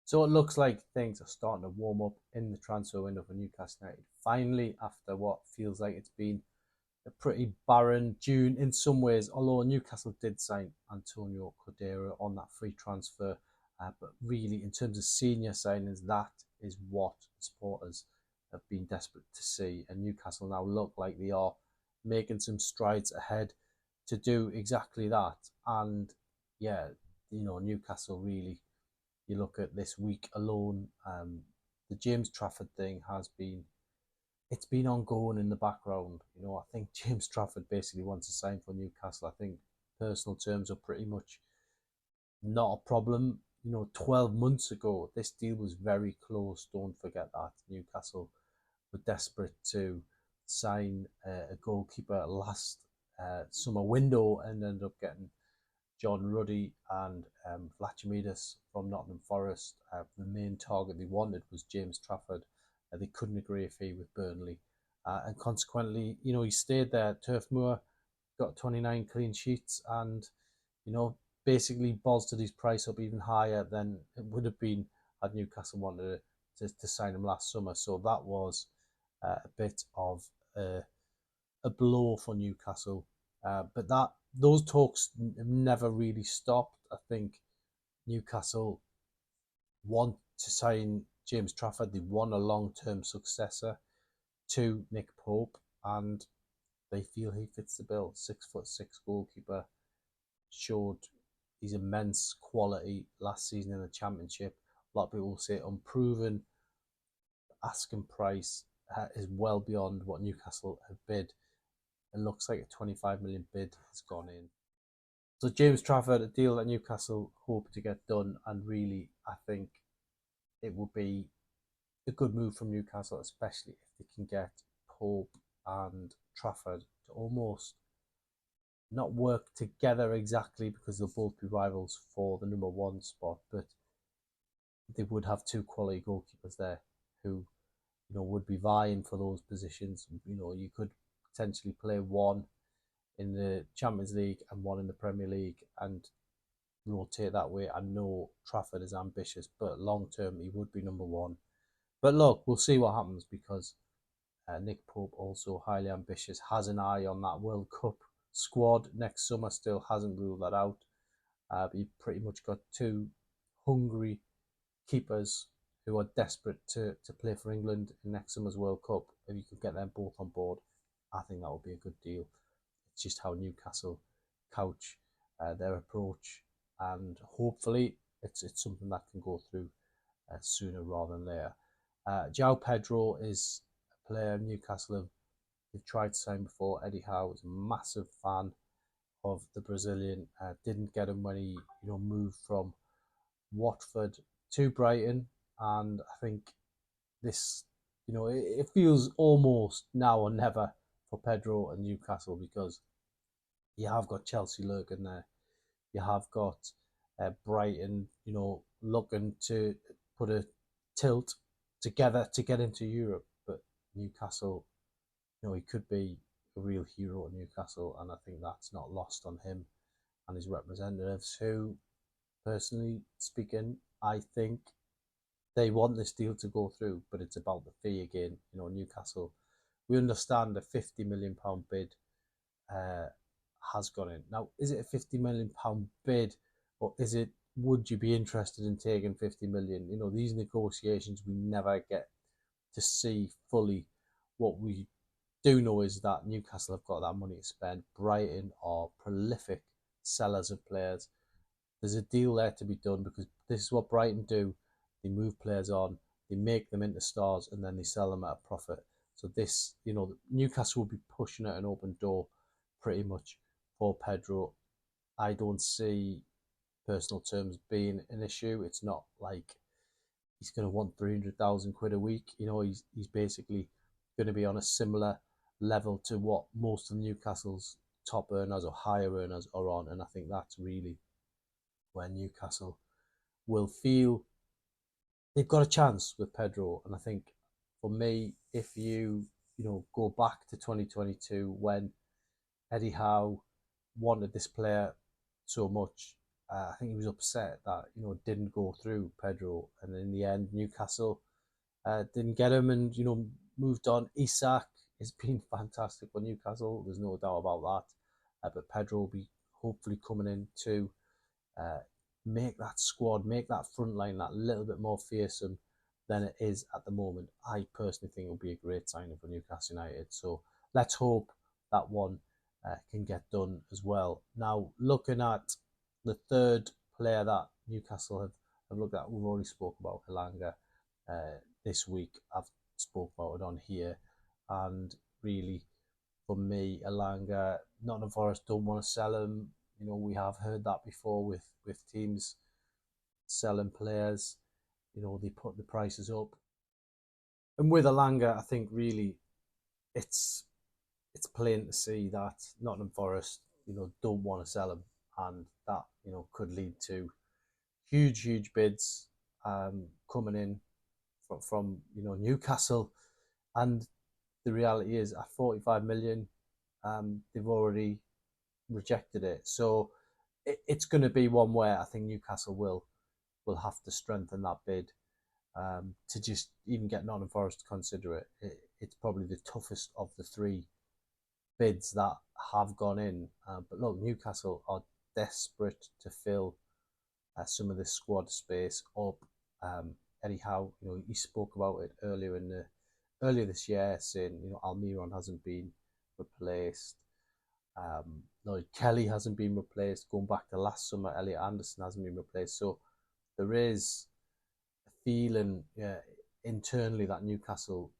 So it looks like things are starting to warm up in the transfer window for Newcastle United. Finally, after what feels like it's been a pretty barren June in some ways, although Newcastle did sign Antonio Cordero on that free transfer. But really, in terms of senior signings, that is what supporters have been desperate to see. And Newcastle now look like they are making some strides ahead to do exactly that. And yeah, Newcastle really, you look at this week alone, the James Trafford thing it's been ongoing in the background. I think James Trafford basically wants to sign for Newcastle. I think personal terms are pretty much not a problem. 12 months ago, this deal was very close. Don't forget that. Newcastle were desperate to sign a goalkeeper last summer window and ended up getting John Ruddy and Vlachimidis from Nottingham Forest. The main target they wanted was James Trafford. They couldn't agree a fee with Burnley. And consequently, he stayed there at Turf Moor, got 29 clean sheets, and, basically bolstered his price up even higher than it would have been had Newcastle wanted to sign him last summer. So that was a bit of a blow for Newcastle. But those talks never really stopped. I think Newcastle want to sign James Trafford. They want a long-term successor to Nick Pope, and they feel he fits the bill. 6'6" goalkeeper, showed his immense quality last season in the Championship. A lot of people say unproven. Asking price is well beyond what Newcastle have bid. It looks like a 25 million bid has gone in. So James Trafford, a deal that Newcastle hope to get done, and really I think it would be a good move from Newcastle, especially if they can get Pope and Trafford to almost not work together exactly, because they'll both be rivals for the number one spot, but they would have two quality goalkeepers there who would be vying for those positions. You could potentially play one in the Champions League and one in the Premier League and rotate that way. I know Trafford is ambitious, but long term he would be number one. But look, we'll see what happens, because Nick Pope, also highly ambitious, has an eye on that World Cup squad next summer, still hasn't ruled that out. But you've pretty much got two hungry keepers who are desperate to play for England in next summer's World Cup. If you could get them both on board, I think that would be a good deal. It's just how Newcastle couch their approach, and hopefully it's something that can go through sooner rather than later. Joao Pedro is a player Newcastle have tried to sign before. Eddie Howe was a massive fan of the Brazilian. Didn't get him when he moved from Watford to Brighton, and I think this it feels almost now or never for Pedro and Newcastle, because you have got Chelsea lurking there. You have got Brighton, looking to put a tilt together to get into Europe. But Newcastle, he could be a real hero at Newcastle, and I think that's not lost on him and his representatives, who, personally speaking, I think they want this deal to go through, but it's about the fee again. Newcastle, we understand the £50 million bid has gone in. Now, is it a £50 million bid, or would you be interested in taking 50 million? These negotiations, we never get to see fully. What we do know is that Newcastle have got that money to spend. Brighton are prolific sellers of players. There's a deal there to be done, because this is what Brighton do. They move players on, they make them into stars, and then they sell them at a profit. So this, Newcastle will be pushing at an open door pretty much for Pedro. I don't see personal terms being an issue. It's not like he's going to want 300,000 quid a week. He's basically going to be on a similar level to what most of Newcastle's top earners or higher earners are on, and I think that's really where Newcastle will feel they've got a chance with Pedro. And I think, for me, if you go back to 2022, when Eddie Howe wanted this player so much, I think he was upset that it didn't go through Pedro, and in the end Newcastle didn't get him, and moved on. Isak has been fantastic for Newcastle. There's no doubt about that. But Pedro will be hopefully coming in to uh, make that squad, make that front line that little bit more fearsome than it is at the moment. I personally think it will be a great signing for Newcastle United. So let's hope that one can get done as well. Now, looking at the third player that Newcastle have looked at, we've already spoke about Elanga this week. I've spoke about it on here, and really, for me, Elanga, Nottingham Forest don't want to sell him. We have heard that before with teams selling players. They put the prices up, and with Elanga, I think really it's plain to see that Nottingham Forest, don't want to sell him, and that could lead to huge bids coming in from Newcastle, and the reality is at 45 million, they've already rejected it. So it's going to be one where I think Newcastle will have to strengthen that bid to just even get Nottingham Forest to consider it. It's probably the toughest of the three bids that have gone in. But look, Newcastle are desperate to fill some of this squad space up. Eddie Howe, he spoke about it earlier this year, saying Almiron hasn't been replaced. Lloyd Kelly hasn't been replaced. Going back to last summer, Elliot Anderson hasn't been replaced. So there is a feeling internally that Newcastle,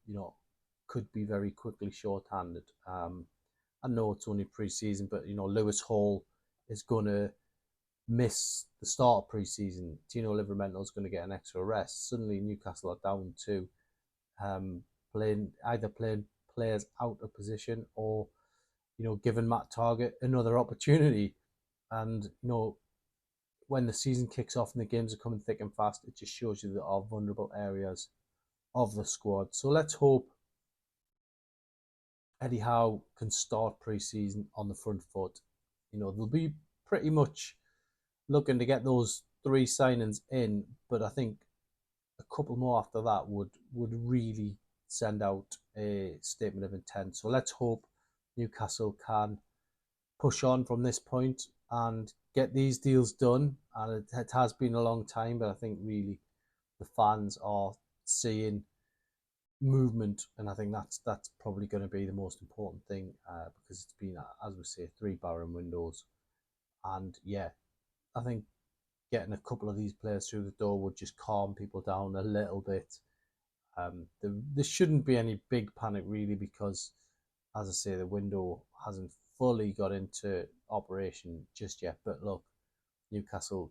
could be very quickly short-handed. I know it's only pre-season, but Lewis Hall is going to miss the start of pre-season. Tino Livramento is going to get an extra rest. Suddenly, Newcastle are down to playing players out of position, or giving Matt Targett another opportunity. And when the season kicks off and the games are coming thick and fast, it just shows you there are vulnerable areas of the squad. So let's hope Eddie Howe can start pre-season on the front foot. They'll be pretty much looking to get those three signings in, but I think a couple more after that would really send out a statement of intent. So let's hope Newcastle can push on from this point and get these deals done. And it has been a long time, but I think really the fans are seeing movement, and I think that's probably going to be the most important thing, because it's been, as we say, 3 barren windows. And yeah, I think getting a couple of these players through the door would just calm people down a little bit. There shouldn't be any big panic really, because, as I say, the window hasn't fully got into operation just yet. But look, Newcastle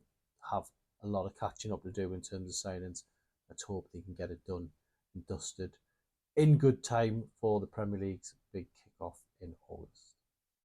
have a lot of catching up to do in terms of signings. Let's hope they can get it done and dusted in good time for the Premier League's big kick-off in August.